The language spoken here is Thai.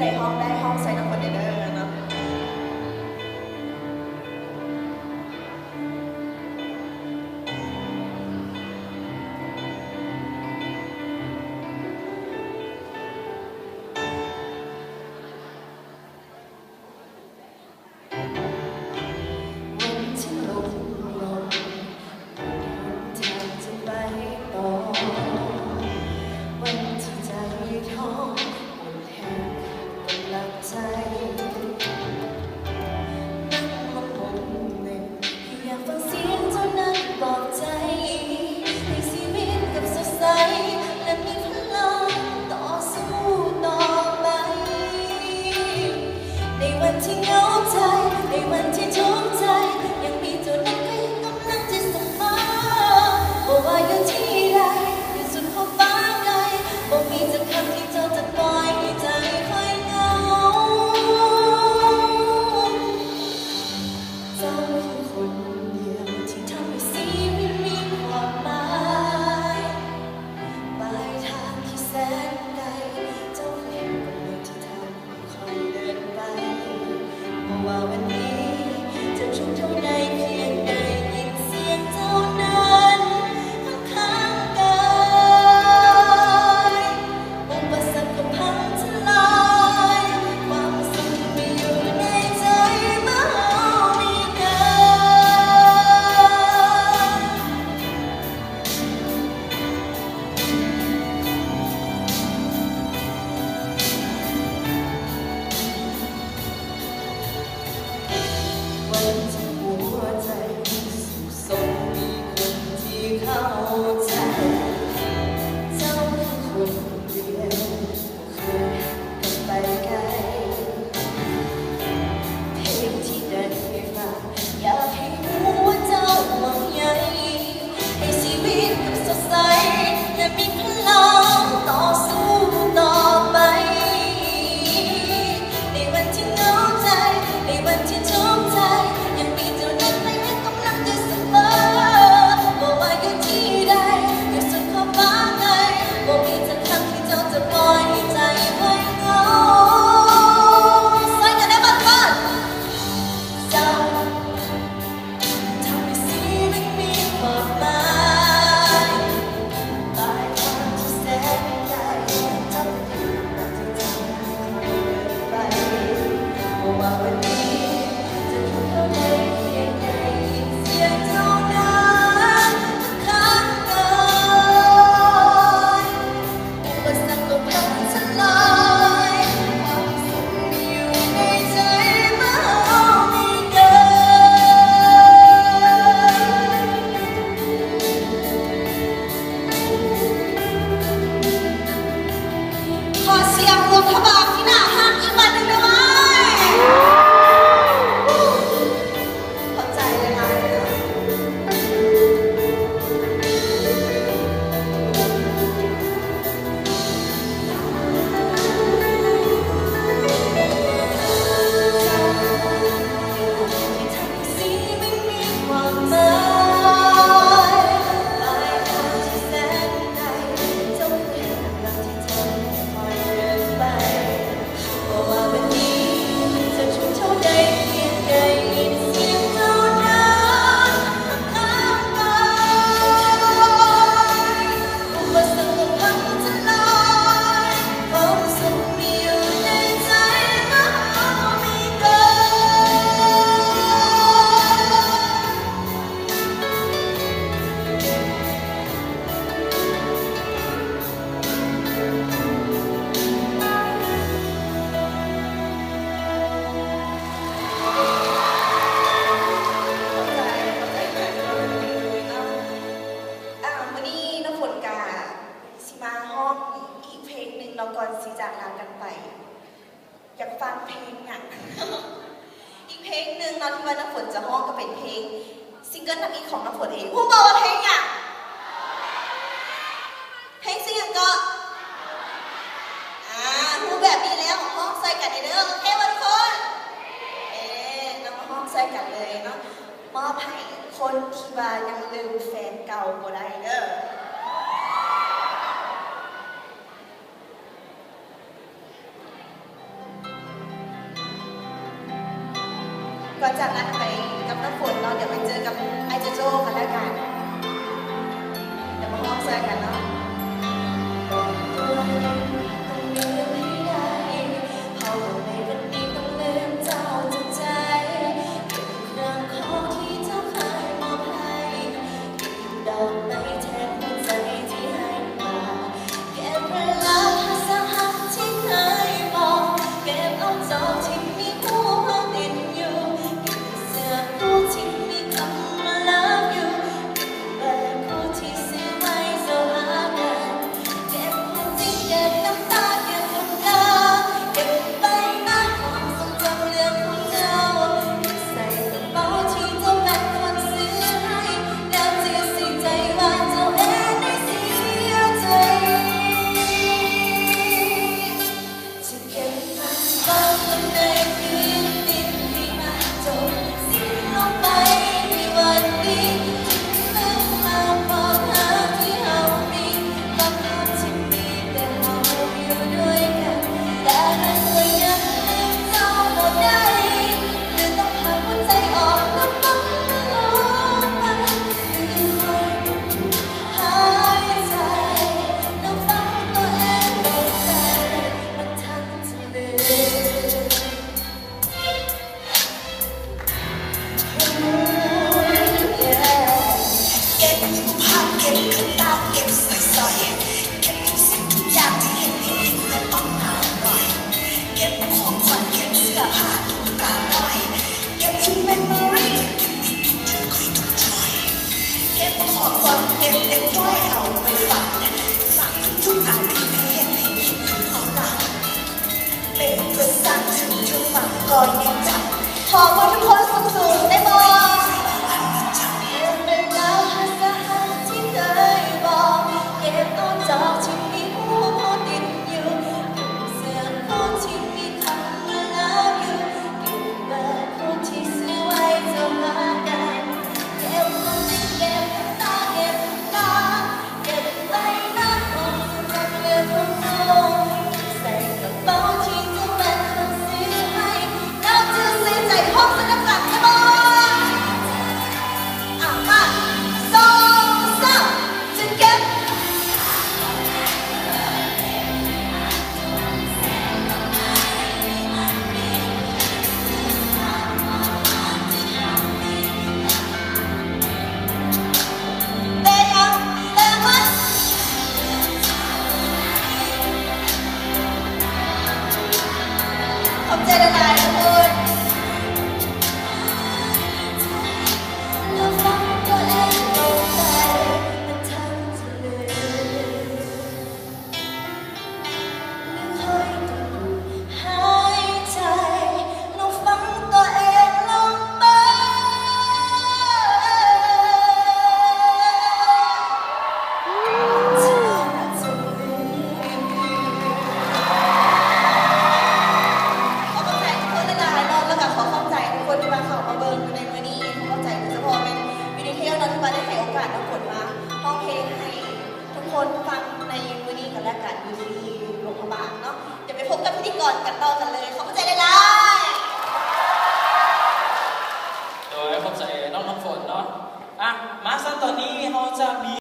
ในห้องได้ห้องใส่น้ำคอนเทนเนอร์เนาะที่เหงาใจในวันที่ทุกข์ใจยังมีเจ้านั้นก็ยังกำลังจะส่งมาบอกว่าอยู่ที่ใดอยู่สุดขอบฟ้าไกลบอกมีจะคำที่เจ้าจะปล่อยให้ใจค่อยเหงาเจ้าคือคนเดียวที่ทำให้ชีวิตมีความหมายปลายทางที่แสนไกลเจ้าคือคนเดียวที่ทำให้คอยเดินไปว่าวันนี้จะชุ่มเท่าใดเพียงได้ยินเสียงเจ้านั้นข้างๆกายอุปสรรคก็พังทลายความสุขมีอยู่ในใจเมื่อมีวันที่หัวใจสุขสมมีคนที่เข้าใจเจ้าคือคนเดียวเคยกันไปไกลเพลงที่ได้ฟังอยากให้รู้ว่าเจ้าห่วงใยให้ชีวิตกับสดใสและมีพลังต่อสู้ต่อไปในวันที่เหงาใจในวันที่ทุกข์ใจยังมีเจ้านั้นไม่ให้กำลังใจเสมอบอกว่าอยู่ที่ใดอยู่สุดขอบฟ้าไกลบอกมีจะคำที่เจ้าจะปล่อยให้ใจค่อยเหงาใส่กันได้บ้างก่อนเจ้าทำให้ชีวิตมีความหมายปลายทางที่แสนไกลเจ้าเป็นคนที่ทำให้คอยเดินไปบอกว่าวันนี้จะทุกข์เท่าใดเพียงได้ยินเสียงเจ้านั้นข้างกายอุปสรรคก็พังทลายความสุขมีอยู่ในใจเมื่อมีกันขอเสียงรวมพระบาทที่หน้าห้างอีกวันหนึ่งได้ไหมขอบใจเลยนะที่ทำให้ชีวิตมีความหมายปลายทางที่แสนไกลเจ้าคือพลังที่ทำให้คอยเดินไปบอกว่าวันนี้จะชุ่มเท่าใดเพียงได้ยินเสียงเจ้านั้นข้างกายอุปสรรคก็พังทลายความสุขมีอยู่ในใจเมื่อมีกัน วันนี้น้ำฝนกาสิมาห้องอีกเพลงหนึ่งเราก่อนสิจากลากันไปอยากฟังเพลงอย่าง อีกเพลงหนึ่งเนาะที่ว่าน้ำฝนจะห้องก็เป็นเพลงซิงเกิลทำอีกของน้ำฝนเองผู้บอกว่าเพลงอย่างเพลงซิงเกิลก็ผู้แบบนี้แล้วห้องใส่กันเด้อโอเควันทุกคนนำมาห้องใส่กันเลยเนาะมอบให้คนที่ว่ายังลืมแฟนเก่าบ่ได้เด้อ ก่อนจากนั้นไปกับน้ำฝนเนาะเดี๋ยวไปเจอกับไอเจโจ้กันแล้วกันเดี๋ยวมาห้องเจอกันเนาะต้องลืมให้ได้เพราะว่าในวันนี้ต้องลืมเจ้าจากใจเก็บเครื่องของที่เจ้าเคยมอบให้เก็บดอกไม้แทนหัวใจที่ให้มาเก็บเวลาภาษาหักที่เคยบอกเก็บเอาจอกที่มีคู่เขาติดอยู่เก็บเสื้อคู่ที่มีคำว่า love you เก็บเบอร์คู่ที่ซื้อไว้โซหากันเก็บความจริงเก็บน้ำตาเก็บคำด่าเก็บใบหน้าความทรงจำเรื่องของเจ้าเก็บใส่กระเป๋าที่เจ้าเป็นคนซื้อให้แล้วจะเสียใจว่าเจ้าเองได้เสียใจจะเก็บมันฝังไว้ในพื้นดินให้มันจมสิ้นลงไปในวันนี้ที่ลืมมาบอกหาที่เรามีความรักที่มีแต่เราอยู่ด้วยกันแต่มันก็ยังลืมเจ้าบ่ได้หรือต้องหักหัวใจออกแล้วฟังมันลงไปหรือคอยหายใจแล้วฟังตัวเองลงไปมันทั้งจะลืม เก็บภาพเก็บขนตาเก็บสอยเก็บทุกสิ่งทุกอย่างที่เห็นและต้องหาหน่อยเก็บของขวัญเก็บเสื้อผ้าตุ๊กตาน้อยเก็บทุกเมมโมรี่เก็บทุกคืนทุกจอยเก็บข้อความเก็บเล็กน้อยเอาไปฝันทุกอันที่เห็นคิดถึงเอาหน้าเป็นภาษาถึงทุกฝั่งก็ยังจำ ขอบคุณทุกคนสูงๆได้บอกเป็นดาวภาษาหักที่เคยบอกเก็บเอาจอกที่มีหูติดอยู่เก็บเสื้อคู่ที่มีคำว่า love you เก็บเบอร์คู่ที่ซื้อไว้เจ้าหากันเก็บความจริงเก็บน้ำตาเก็บน้ำเก็บใบหน้าของจำเรื่องของเราใส่กระเป๋าที่เจ้าเป็นคนซื้อให้แล้วจะเสียใจห้องสนับสนุนได้บอกมาสองสามจะเก็บเตะยังเตะมันขอบใจละลายทุกคนแล้วฟังตัวเองลงไปมันทั้งจะลืมคอยดูหายใจแล้วฟังตัวเองลงไปเธอจะลืม ขอเข้าใจทุกคนหลายๆเนาะแล้วก็ขอเข้าใจทุกคนที่มาเข้ามาเบิ่งในมื้อนี้ขอเข้าใจโดยเฉพาะเป็นวิดีเทลเนาะที่มาได้ให้โอกาสน้องฝนมาร้องเพลงให้ทุกคนฟังในมื้อนี้กันแล้วกันอยู่ที่โรงพยาบาลเนาะเดี๋ยวไปพบกับพิธีกรกันต่อกันเลยขอเข้าใจหลายๆ โดยเข้าใจน้องน้ำฝนเนาะอ่ะมาสั้นตอนนี้เราจะมี